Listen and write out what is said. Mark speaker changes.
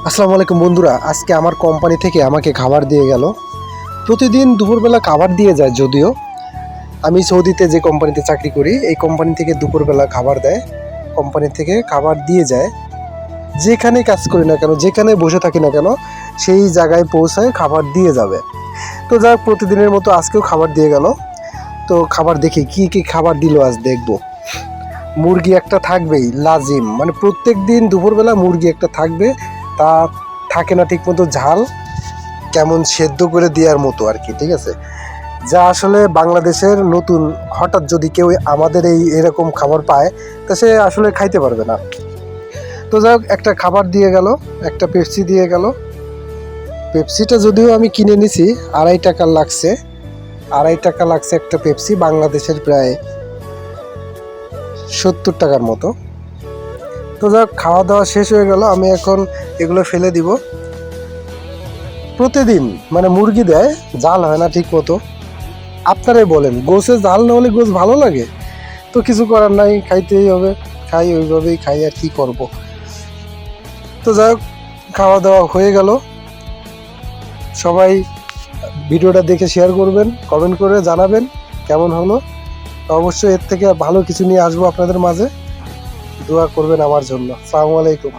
Speaker 1: আসসালামু আলাইকুম বন্ধুরা, আজকে আমার কোম্পানি থেকে আমাকে খাবার দিয়ে গেল। প্রতিদিন দুপুরবেলা খাবার দিয়ে যায়, যদিও আমি সৌদিতে যে কোম্পানিতে চাকরি করি এই কোম্পানি থেকে দুপুরবেলা খাবার দেয়, কোম্পানি থেকে খাবার দিয়ে যায়। যেখানে কাজ করি না কেন, যেখানে বসে থাকি না কেন, সেই জায়গায় পৌঁছায় খাবার দিয়ে যাবে। তো যাই হোক, প্রতিদিনের মতো আজকেও খাবার দিয়ে গেল। তো খাবার দেখি কি কি খাবার দিল, আজ দেখবো। মুরগি একটা থাকবেই লাজিম, মানে প্রত্যেক দিন দুপুরবেলা মুরগি একটা থাকবে। তা থাকে না ঠিক মতো ঝাল, কেমন সেদ্ধ করে দেওয়ার মতো আর কি, ঠিক আছে। যা আসলে বাংলাদেশের নতুন, হঠাৎ যদি কেউ আমাদের এরকম খাবার পায় তা সে আসলে খাইতে পারবে না। তো যাই হোক, একটা খাবার দিয়ে গেল, একটা পেপসি দিয়ে গেল। পেপসিটা যদিও আমি কিনে নিছি, ৳2.5 লাগছে। ৳2.5 লাগছে একটা পেপসি, বাংলাদেশের প্রায় 70 টাকার মতো। তো যাক, খাওয়া দাওয়া শেষ হয়ে গেল, আমি এখন এগুলো ফেলে দিব। প্রতিদিন মানে মুরগি দেয়, জাল হয় না ঠিক মতো। আপনারাই বলেন, গোশে জাল না হলে গোশ ভালো লাগে? তো কিছু করার নাই, খাইতেই হবে। খাই, ওইভাবেই খাই, আর কি করব। তো যাই হোক, খাওয়া দাওয়া হয়ে গেল। সবাই ভিডিওটা দেখে শেয়ার করবেন, কমেন্ট করে জানাবেন কেমন হলো। অবশ্যই এর থেকে ভালো কিছু নিয়ে আসবো আপনাদের মাঝে। দোয়া করবেন আমার জন্য। আসসালামু আলাইকুম।